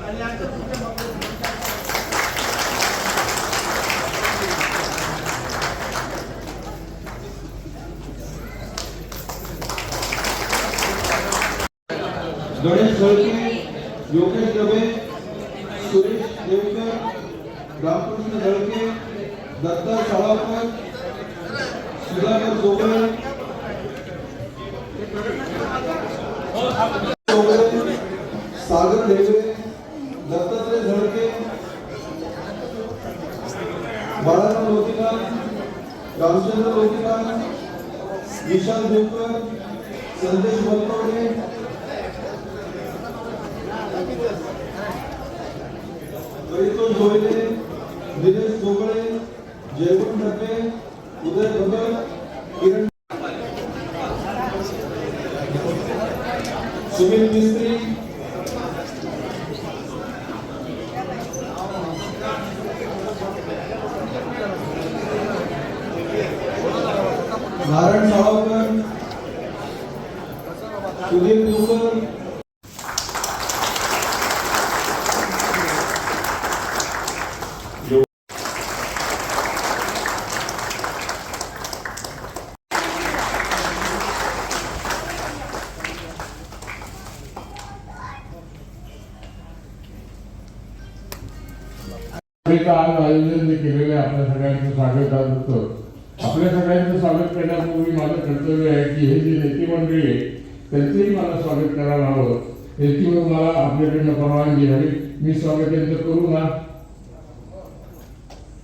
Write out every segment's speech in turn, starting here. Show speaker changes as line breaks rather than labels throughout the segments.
गणेश झळके, योगेश दबे, सुरेश देवकर, रामकृष्ण झळके, दत्ता शाळावकर, सुधाकर जोगळे, सागर ढेबे, दत्तात्रय झळके, बाळाराम लोकीकर, रामचंद्र लोकीकर, विशाल देवकर, संदेश बलकवडे, परितोष जोयले, दिनेश जोगळे, जयगुण डबे, उदय भगत, किरण सुनील मिस्त्री, नारायण सावकर, सुधीर दुकर,
आज आयोजन केलेलं आहे आपल्या सगळ्यांचं स्वागत होतं. आपल्या सगळ्यांचं स्वागत करण्यापूर्वी माझं कर्तव्य आहे की हे जे नेते मंडळी आहे त्यांचंही मला स्वागत करायला हवं. याच्यावर मला आपल्याकडनं परवानगी हवी. मी स्वागत त्यांचं करू ना.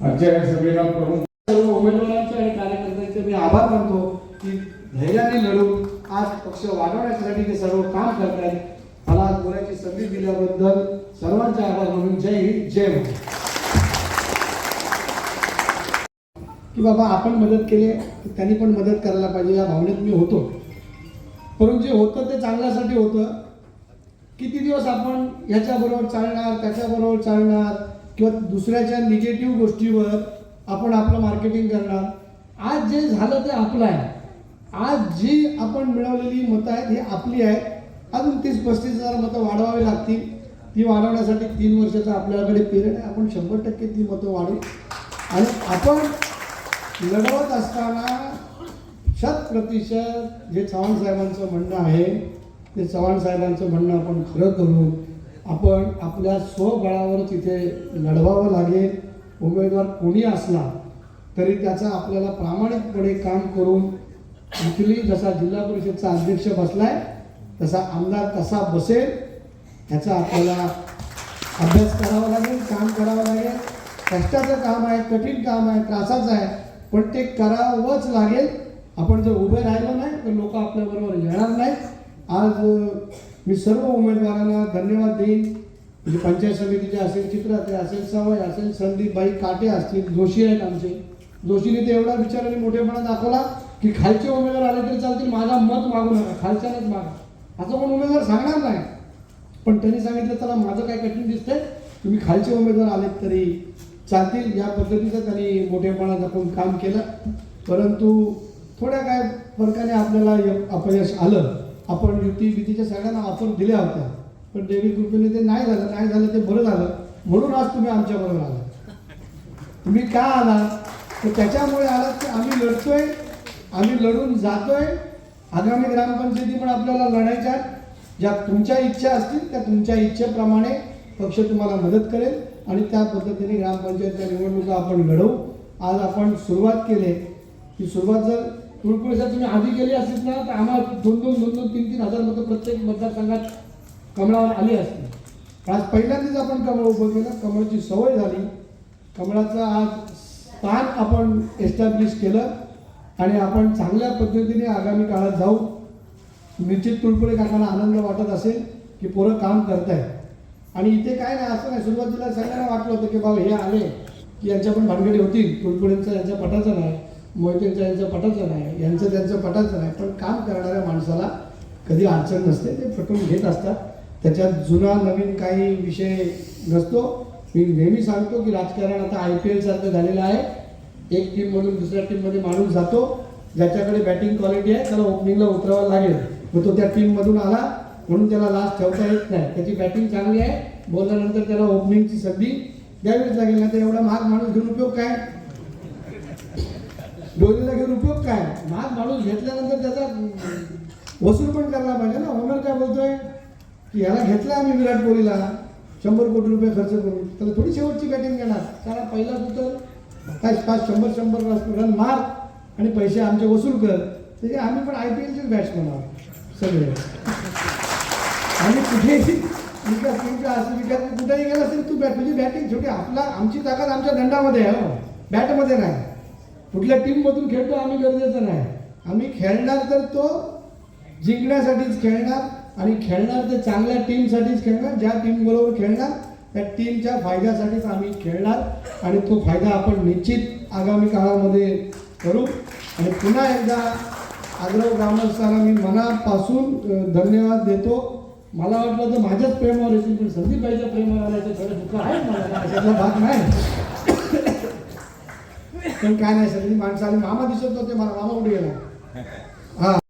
आजच्या या सभेला प्रमुख
सर्व उमेदवारांचे आणि कार्यकर्त्यांचे मी आभार मानतो की धैर्याने लढून आज पक्ष वाढवण्यासाठी ते सर्व काम करत आहेत. मला आज बोलायची संधी दिल्याबद्दल सर्वांचे आभार मानून जय हिंद जय महाराष्ट्र. की बाबा आपण मदत केली त्यांनी पण मदत करायला पाहिजे या भावनेत मी होतो. परंतु जे होतं ते चांगल्यासाठी होतं. किती दिवस आपण ह्याच्याबरोबर चालणार त्याच्याबरोबर चालणार किंवा दुसऱ्याच्या निगेटिव्ह गोष्टीवर आपण आपलं मार्केटिंग करणार. आज जे झालं ते आपलं आहे. आज जी आपण मिळवलेली मतं आहेत ही आपली आहेत. अजून 30-35,000 मतं वाढवावी लागतील. ती वाढवण्यासाठी 3 वर्षाचा आपल्याकडे पिरियड आहे. आपण 100% ती मतं वाढवू आणि आपण लढवत असताना 100% जे चव्हाण साहेबांचं म्हणणं आहे ते चव्हाण साहेबांचं म्हणणं आपण खरं करू. आपण आपल्या स्वबळावर तिथे लढवावं लागेल. उमेदवार कोणी असला तरी त्याचा आपल्याला प्रामाणिकपणे काम करून इथली जसा जिल्हा परिषदचा अध्यक्ष बसलाय तसा आमदार कसा बसेल ह्याचा आपल्याला अभ्यास करावा लागेल. काम करावं लागेल. कष्टाचं काम आहे, कठीण काम आहे, त्रासाचं आहे, पण ते करावंच लागेल. आपण जर उभे राहिलो नाही तर लोक आपल्याबरोबर येणार नाही. आज मी सर्व उमेदवारांना धन्यवाद देईन. म्हणजे पंचायत समितीचे असेल, चित्राते असेल, सवय असेल, संदीपबाई काटे असतील, जोशी आहेत आमचे. जोशीने ते एवढा विचाराने मोठेपणा दाखवला की खालचे उमेदवार आले तरी चालतील, माझा मत मागू नका, खालच्यानेच मागा. असं कोण उमेदवार सांगणार नाही. पण त्यांनी सांगितलं चला माझं काय कठीण दिसतंय, तुम्ही खालचे उमेदवार आलेत तरी चालतील. या पद्धतीचं त्यांनी मोठेपणा दाखवून काम केलं. परंतु थोड्या काय फरकाने आपल्याला अपयश आलं. आपण युतीच्या सगळ्यांना ऑफर दिल्या होत्या पण देवी कृपेने ते नाही झालं ते बरं झालं. म्हणून आज तुम्ही आमच्याबरोबर आलात. तुम्ही का आलात तर त्याच्यामुळे आलात की आम्ही लढतोय, आम्ही लढून जातोय. आगामी ग्रामपंचायती पण आपल्याला लढायच्या. ज्या तुमच्या इच्छा असतील त्या तुमच्या इच्छेप्रमाणे पक्ष तुम्हाला मदत करेल आणि त्या पद्धतीने ग्रामपंचायतच्या निवडणुका आपण लढवू. आज आपण सुरुवात केली. ही सुरुवात जर तुळपुळेसर तुम्ही आधी केली असतील ना तर आम्हाला 2-3 हजार मतं प्रत्येक मतदारसंघात कमळावर आली असती. आज पहिल्यांदाच आपण कमळ उभं केलं. कमळची सवय झाली. कमळाचं आज स्थान आपण एस्टॅब्लिश केलं आणि आपण चांगल्या पद्धतीने आगामी काळात जाऊ. निश्चित तुळपुळे काकांना आनंद वाटत असेल की पोरं काम करतायत. आणि इथे काय नाही असं नाही. सुरुवातीला सगळ्यांना वाटलं होतं की बाबा हे आले की यांच्या पण भानगडी होतील. तुळपुळेंचं यांच्या पटाचं नाही, मोहितेंचं यांचं पटाचं नाही, यांचं त्यांचं पटाचं नाही. पण काम करणाऱ्या माणसाला कधी अडचण नसते. ते पटवून घेत असतात. त्याच्यात जुना नवीन काही विषय नसतो. मी नेहमी सांगतो की राजकारण आता IPL सारखं झालेलं आहे. एक टीममधून दुसऱ्या टीममध्ये माणूस जातो. ज्याच्याकडे बॅटिंग क्वालिटी आहे त्याला ओपनिंगला उतरावं लागेल. मग तो त्या टीममधून आला म्हणून त्याला लास्ट ठेवता येत नाही. त्याची बॅटिंग चांगली आहे, बोलल्यानंतर त्याला ओपनिंगची संधी द्यावीच लागेल. नाही तर एवढा महाग माणूस घेऊन उपयोग काय, डोलीला घेऊन उपयोग काय. महाग माणूस घेतल्यानंतर त्याचा वसूल पण करायला पाहिजे ना. ओनर काय बोलतोय की ह्याला घेतला आम्ही विराट कोहलीला 100 कोटी रुपये खर्च करून, त्याला थोडी शेवटची बॅटिंग देणार. त्याला पहिला तू तर काय 100 रन मार आणि पैसे आमचे वसूल कर. त्याचे आम्ही पण IPLचेच बॅट्समन आहोत सगळे. आणि कुठेही विकास टीमच्या असं विकास कुठेही गेला तरी तू तुझी बॅटिंग शेवटी आमची ताकद आमच्या दंडामध्ये आहे, हो बॅटमध्ये नाही. कुठल्या टीममधून खेळतो आम्ही गरजेचं नाही. आम्ही खेळणार तर तो जिंकण्यासाठीच खेळणार आणि खेळणार ते चांगल्या टीमसाठीच खेळणार. ज्या टीमबरोबर खेळणार त्या टीमच्या फायद्यासाठीच आम्ही खेळणार आणि तो फायदा आपण निश्चित आगामी काळामध्ये करू. आणि पुन्हा एकदा आग्रह ग्रामस्थांना मी मनापासून धन्यवाद देतो. मला वाटलं तर माझ्याच प्रेमावर येतील, पण संदीपबाईच्या प्रेमावर आल्याचं खरं दुःख आहे मला, अशातला भाग नाही. पण काय नाही, सगळी माणसं आली. मामा दिसत नव्हते मला, मामा कुठे गेला. हा